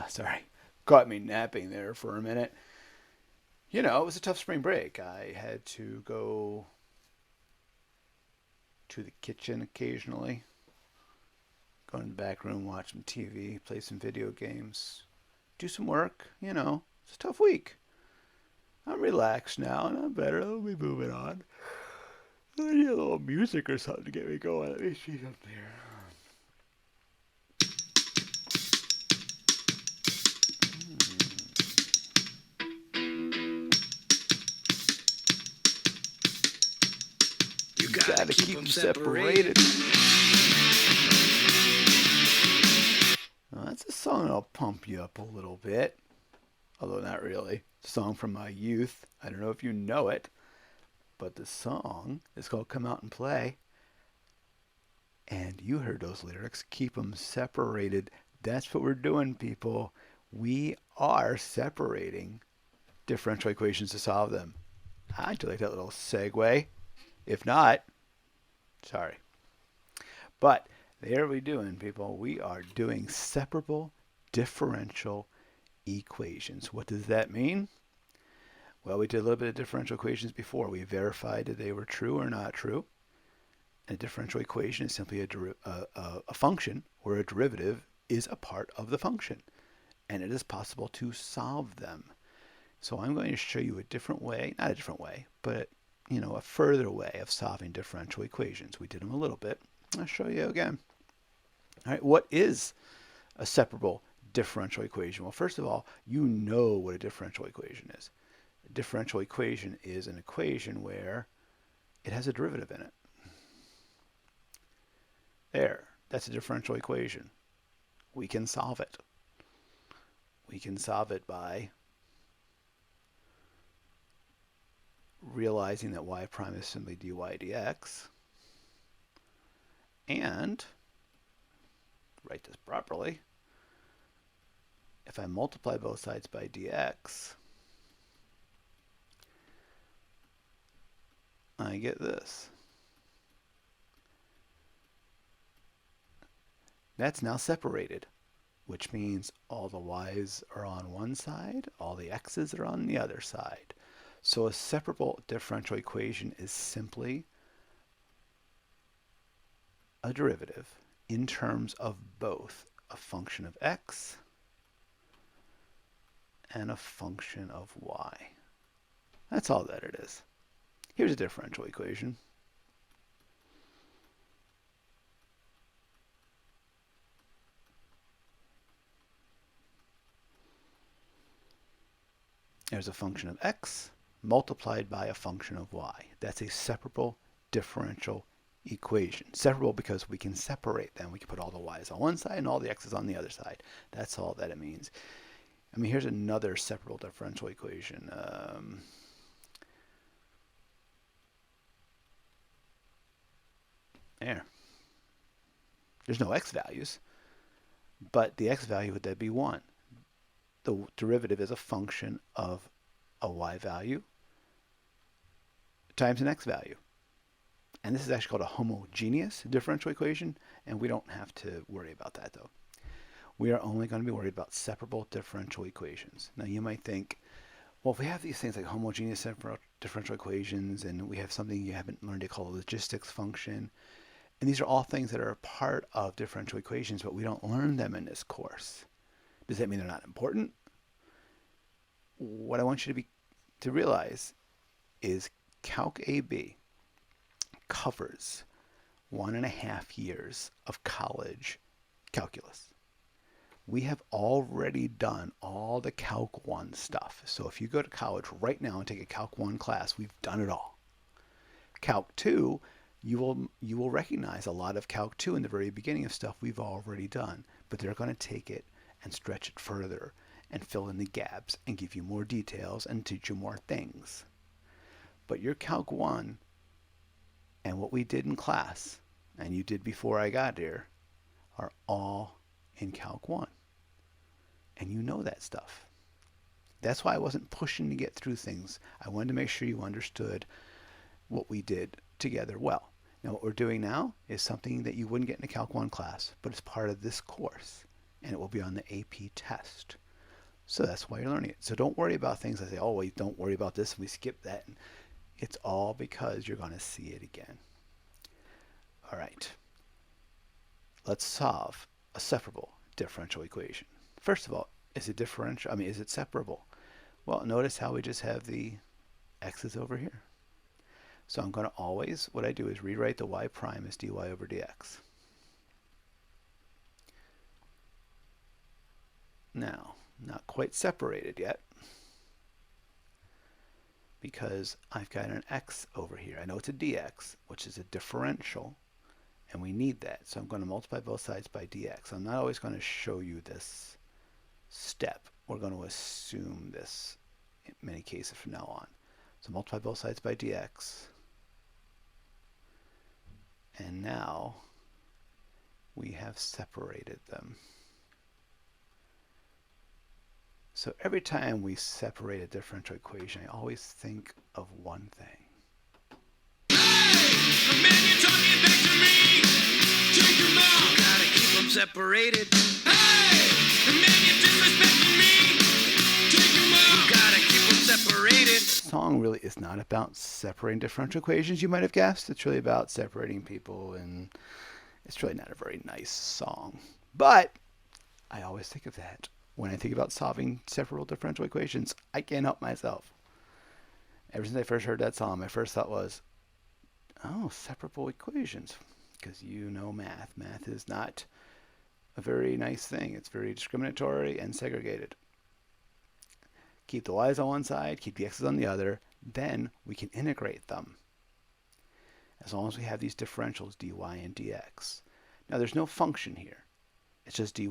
Sorry, caught me napping there for a minute. You know, it was a tough spring break. I had to go to the kitchen occasionally, go in the back room, watch some TV, play some video games, do some work. You know, it's a tough week. I'm relaxed now and I'm better. I'll be moving on. I need a little music or something to get me going. Let me see something here. You You gotta gotta keep keep them them separated. separated. Well, that's a song that'll pump you up a little bit, although not really. It's a song from my youth. I don't know if you know it, but the song is called Come Out and Play. And you heard those lyrics. Keep them separated. That's what we're doing, people. We are separating differential equations to solve them. How'd you like that little segue? If not, sorry. But there we doing, people. We are doing separable differential equations. What does that mean? Well, we did a little bit of differential equations before. We verified that they were true or not true. A differential equation is simply a function where a derivative is a part of the function, and it is possible to solve them. So I'm going to show you a different way, not a different way, but a further way of solving differential equations. We did them a little bit. I'll show you again. All right, what is a separable differential equation? Well, first of all, you know what a differential equation is. A differential equation is an equation where it has a derivative in it. There, that's a differential equation. We can solve it. We can solve it by realizing that y prime is simply dy dx, and write this properly. If I multiply both sides by dx, I get this. That's now separated, which means all the y's are on one side, all the x's are on the other side. So a separable differential equation is simply a derivative in terms of both a function of x and a function of y. That's all that it is. Here's a differential equation. There's a function of x multiplied by a function of y. That's a separable differential equation. Separable because we can separate them. We can put all the y's on one side and all the x's on the other side. That's all that it means. I mean, here's another separable differential equation. There. There's no x values, but the x value would then be 1. The derivative is a function of a y value times an x value. And this is actually called a homogeneous differential equation, and we don't have to worry about that though. We are only going to be worried about separable differential equations. Now you might think, well, if we have these things like homogeneous differential equations, and we have something you haven't learned to call a logistics function, and these are all things that are a part of differential equations, but we don't learn them in this course. Does that mean they're not important? What I want you to realize is Calc AB covers 1.5 years of college calculus. We have already done all the Calc 1 stuff. So if you go to college right now and take a Calc 1 class, we've done it all. Calc 2, you will recognize a lot of Calc 2 in the very beginning of stuff we've already done, but they're going to take it and stretch it further and fill in the gaps and give you more details and teach you more things. But your Calc 1 and what we did in class, and you did before I got here, are all in Calc 1. And you know that stuff. That's why I wasn't pushing to get through things. I wanted to make sure you understood what we did together well. Now what we're doing now is something that you wouldn't get in a Calc 1 class, but it's part of this course. and it will be on the AP test. So that's why you're learning it. So don't worry about things. I say, oh, wait, don't worry about this, and we skip that. It's all because you're going to see it again. All right. Let's solve a separable differential equation. First of all, is it differential? I mean, is it separable? Well, notice how we just have the x's over here. So I'm going to always, what I do is rewrite the y prime as dy over dx. Now, not quite separated yet, because I've got an x over here. I know it's a dx, which is a differential, and we need that. So I'm going to multiply both sides by dx. I'm not always going to show you this step. We're going to assume this in many cases from now on. So multiply both sides by dx. And now we have separated them. So every time we separate a differential equation, I always think of one thing. Hey, man, you're talking back to me. Take your mouth. Gotta keep them separated. Hey, man, you're disrespecting me. Take your mouth. Gotta keep them separated. This song really is not about separating differential equations, you might have guessed. It's really about separating people, and it's really not a very nice song. But I always think of that. When I think about solving separable differential equations, I can't help myself. Ever since I first heard that song, my first thought was, oh, separable equations. Because you know math. Math is not a very nice thing. It's very discriminatory and segregated. Keep the y's on one side, keep the x's on the other, then we can integrate them. As long as we have these differentials, dy and dx. Now there's no function here. It's just dy.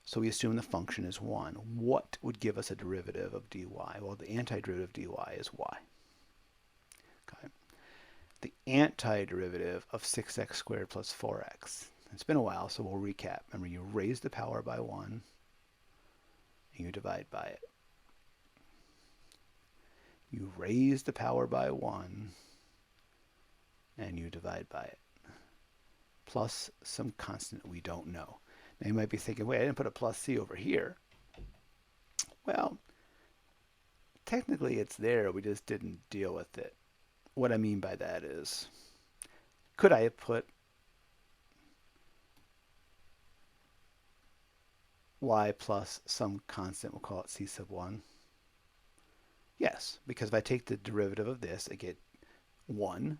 So we assume the function is 1. What would give us a derivative of dy? Well, the antiderivative of dy is y. Okay. The antiderivative of 6x squared plus 4x. It's been a while, so we'll recap. Remember, you raise the power by 1, and you divide by it. You raise the power by 1, and you divide by it. Plus some constant we don't know. Now you might be thinking, wait, I didn't put a plus c over here. Well, technically it's there, we just didn't deal with it. What I mean by that is, could I have put y plus some constant, we'll call it c sub 1? Yes, because if I take the derivative of this, I get 1,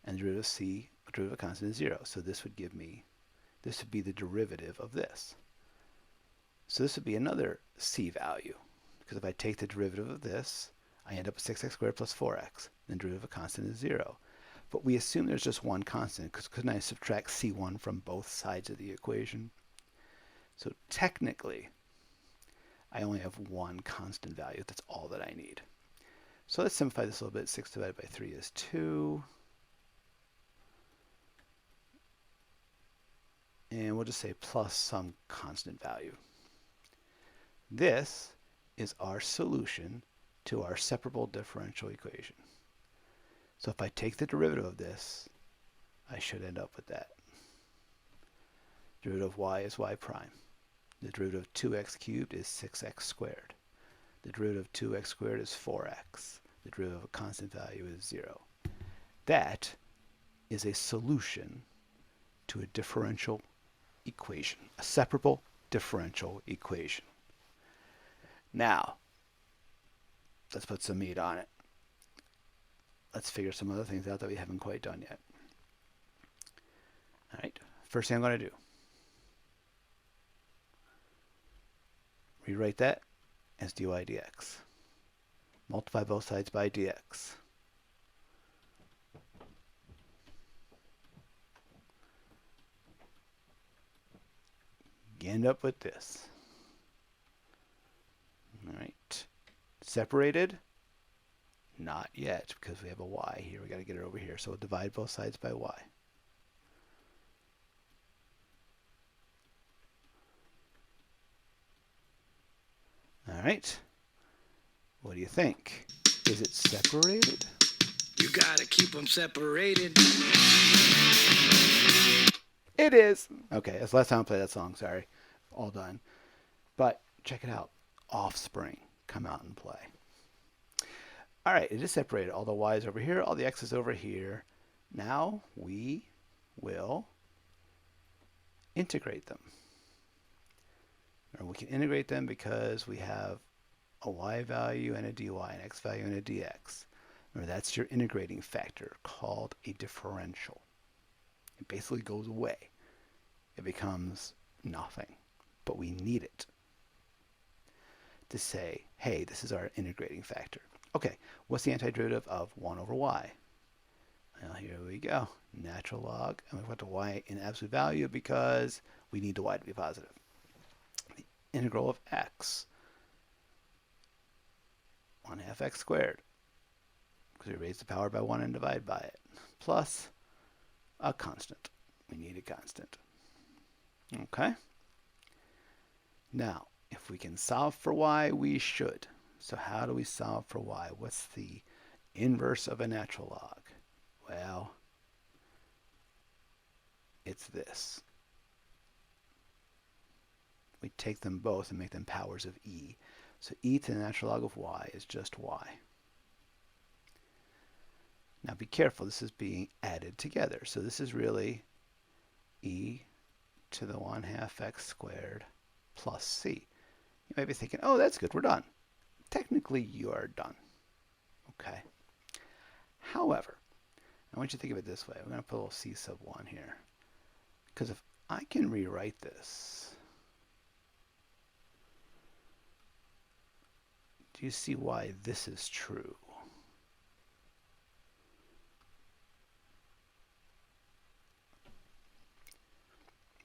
and the derivative of c, the derivative of constant is 0. So this would give me, this would be the derivative of this. So this would be another c value, because if I take the derivative of this, I end up with 6x squared plus 4x. Then derivative of constant is 0. But we assume there's just one constant, because couldn't I subtract c1 from both sides of the equation? So technically, I only have one constant value. That's all that I need. So let's simplify this a little bit. 6 divided by 3 is 2. And we'll just say plus some constant value. This is our solution to our separable differential equation. So if I take the derivative of this, I should end up with that. Derivative of y is y prime. The derivative of 2x cubed is 6x squared. The derivative of 2x squared is 4x. The derivative of a constant value is 0. That is a solution to a differential equation, a separable differential equation. Now, let's put some meat on it. Let's figure some other things out that we haven't quite done yet. All right, first thing I'm going to do, rewrite that as dy dx. Multiply both sides by dx. You end up with this. All right. Separated? Not yet, because we have a y here. We got to get it over here. So we'll divide both sides by y. All right. What do you think? Is it separated? You gotta keep them separated. It is. Okay, that's the last time I play that song. Sorry. All done. But check it out. Offspring. Come out and play. All right, it is separated. All the y's over here, all the x's over here. Now we will integrate them. Or we can integrate them because we have a y value and a dy, an x value and a dx. Remember, that's your integrating factor called a differential. It basically goes away. It becomes nothing. But we need it to say, hey, this is our integrating factor. Okay, what's the antiderivative of 1 over y? Well, here we go. Natural log. And we put the y in absolute value because we need the y to be positive. The integral of x. 1 half x squared. Because we raise the power by 1 and divide by it. Plus a constant. We need a constant. Okay? Now, if we can solve for y, we should. So how do we solve for y? What's the inverse of a natural log? Well, it's this. We take them both and make them powers of e. So e to the natural log of y is just y. Now be careful, this is being added together. So this is really e to the 1 half x squared plus c. You might be thinking, oh, that's good, we're done. Technically, you are done. Okay. However, I want you to think of it this way. We're going to put a little c sub 1 here. Because if I can rewrite this, do you see why this is true?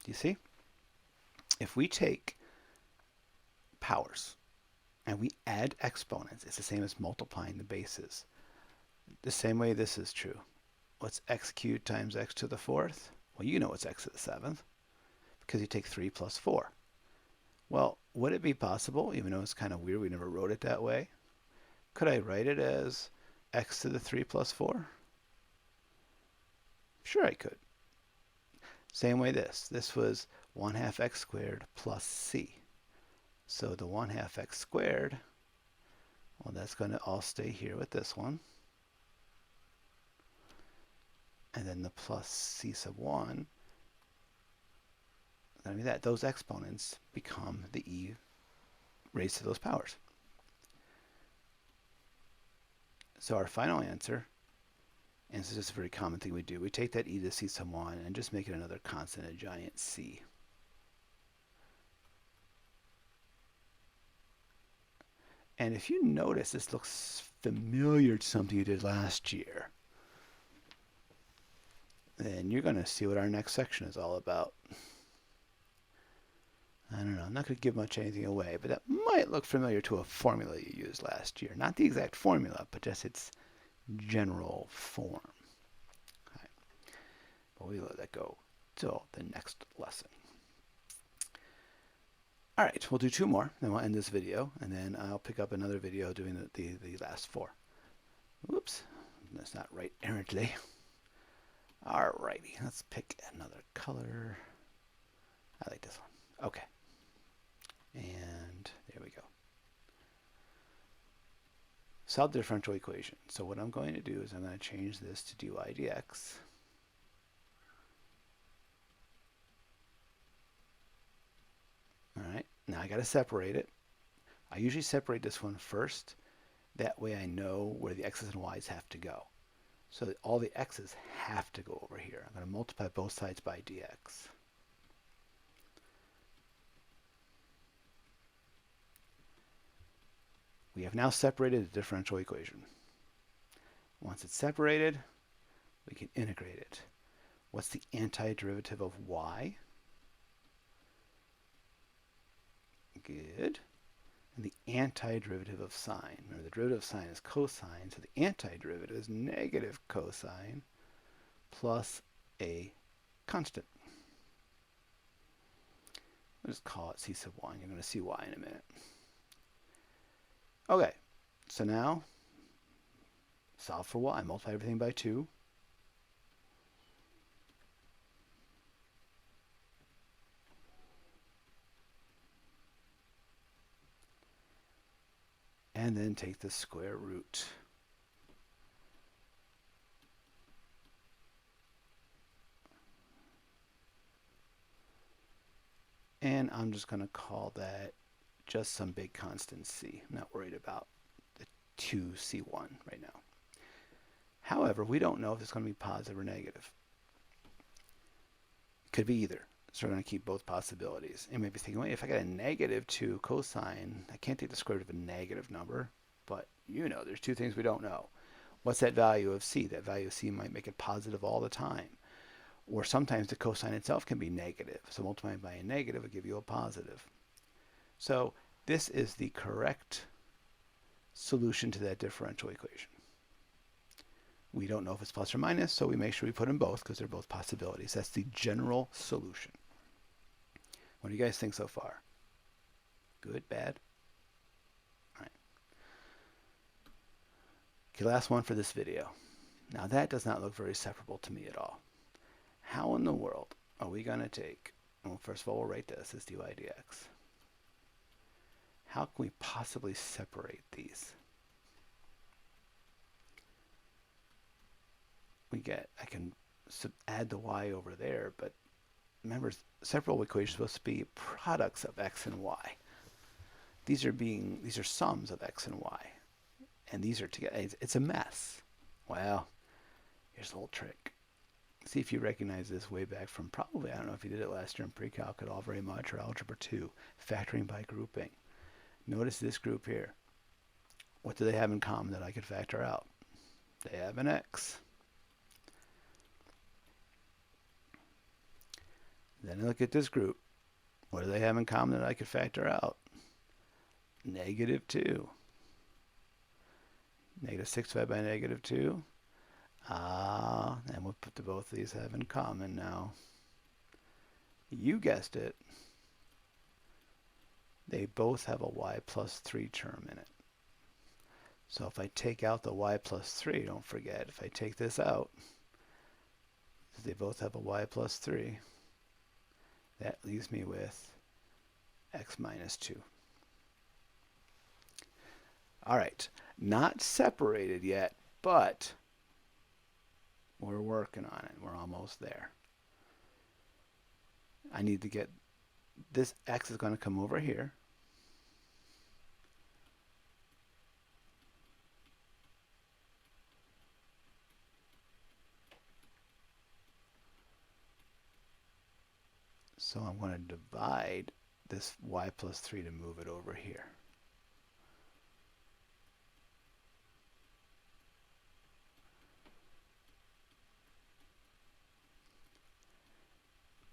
Do you see? If we take powers and we add exponents, it's the same as multiplying the bases. The same way this is true. What's x cubed times x to the 4th? Well, you know it's x to the 7th because you take 3 plus 4. Well, would it be possible, even though it's kind of weird, we never wrote it that way, could I write it as x to the 3 plus 4? Sure I could. Same way this was 1 half x squared plus c. So the 1 half x squared, well, that's going to all stay here with this one. And then the plus c sub 1, I mean that those exponents become the e raised to those powers. So our final answer, and this is just a very common thing we do, we take that e to the c sub 1 and just make it another constant, a giant c. And if you notice, this looks familiar to something you did last year, then you're going to see what our next section is all about. I don't know, I'm not going to give much anything away, but that might look familiar to a formula you used last year. Not the exact formula, but just its general form. Okay. But we'll let that go till the next lesson. All right, we'll do 2 more, then we'll end this video, and then I'll pick up another video doing the last 4. Whoops, that's not right errantly. All righty, let's pick another color. I like this one. Okay. And there we go. Solve the differential equation. So what I'm going to do is I'm going to change this to dy dx. All right, now I got to separate it. I usually separate this one first. That way I know where the x's and y's have to go. So that all the x's have to go over here. I'm going to multiply both sides by dx. We have now separated the differential equation. Once it's separated, we can integrate it. What's the antiderivative of y? Good. And the antiderivative of sine. Remember, the derivative of sine is cosine, so the antiderivative is negative cosine plus a constant. We'll just call it c sub 1. You're going to see why in a minute. Okay, so now solve for y. Multiply everything by 2. and then take the square root. And I'm just going to call that just some big constant c. I'm not worried about the 2c1 right now. However, we don't know if it's going to be positive or negative. It could be either. So we're going to keep both possibilities. And maybe thinking, wait, if I got a negative 2 cosine, I can't take the square root of a negative number. But you know, there's two things we don't know. What's that value of c? That value of c might make it positive all the time. Or sometimes the cosine itself can be negative. So multiplying by a negative will give you a positive. So this is the correct solution to that differential equation. We don't know if it's plus or minus, so we make sure we put them both because they're both possibilities. That's the general solution. What do you guys think so far? Good, bad? All right. Okay, last one for this video. Now that does not look very separable to me at all. How in the world are we going to take, well, first of all, we'll write this as dy dx. How can we possibly separate these? I can add the y over there, but remember, separable equations are supposed to be products of x and y. These are sums of x and y, and these are together. It's a mess. Well, here's a little trick. See if you recognize this way back from probably, I don't know if you did it last year in pre-calc at all very much, or algebra 2, factoring by grouping. Notice this group here. What do they have in common that I could factor out? They have an x. Then look at this group. What do they have in common that I could factor out? Negative 2. Negative 6 divided by negative 2. And we'll put both of these have in common now. You guessed it. They both have a y plus 3 term in it. So if I take out the y plus 3, don't forget, if I take this out, they both have a y plus 3. That leaves me with x minus 2. All right, not separated yet, but we're working on it. We're almost there. I need to get, this x is going to come over here. So I'm going to divide this y plus 3 to move it over here.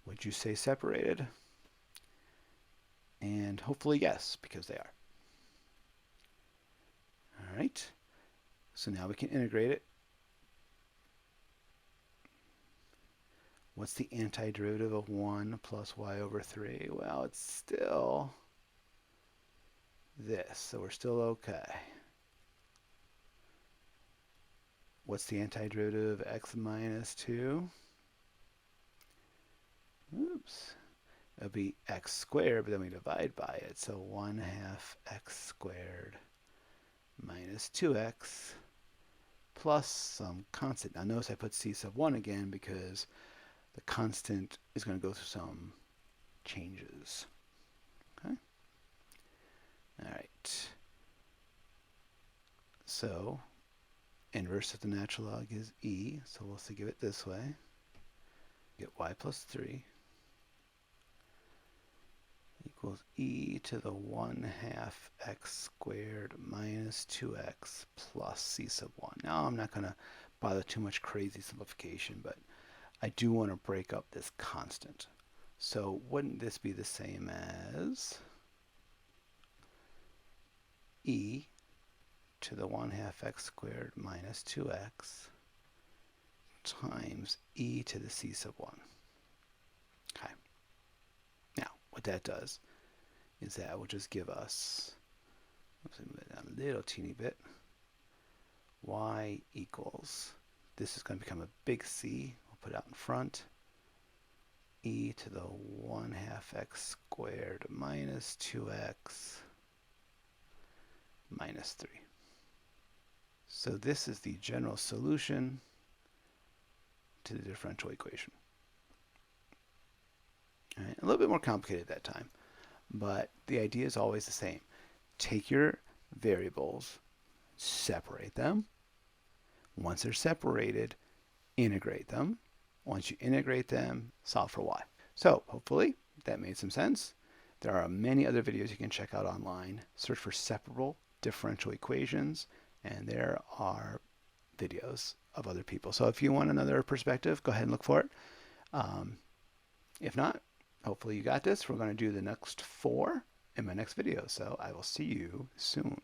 Would you say separated? And hopefully yes, because they are. All right. So now we can integrate it. What's the antiderivative of 1 plus y over 3? Well, it's still this, so we're still okay. What's the antiderivative of x minus 2? Oops. It'll be x squared, but then we divide by it. So 1/2 x squared minus 2x plus some constant. Now notice I put c sub 1 again because the constant is going to go through some changes. Okay? All right. So inverse of the natural log is e, so we'll give it this way. Get y plus 3 equals e to the 1/2 x squared minus 2x plus c sub 1. Now I'm not going to bother too much crazy simplification, but I do want to break up this constant. So wouldn't this be the same as e to the 1/2 x squared minus 2x times e to the c sub 1? Okay. Now, what that does is that will just give us, let's move it down a little teeny bit, y equals, this is going to become a big C, we'll put it out in front, e to the 1/2 x squared minus 2x minus 3. So this is the general solution to the differential equation. All right, a little bit more complicated that time, but the idea is always the same. Take your variables, separate them. Once they're separated, integrate them. Once you integrate them, solve for y. So hopefully that made some sense. There are many other videos you can check out online. Search for separable differential equations, and there are videos of other people. So if you want another perspective, go ahead and look for it. If not, hopefully you got this. We're going to do the next 4 in my next video. So I will see you soon.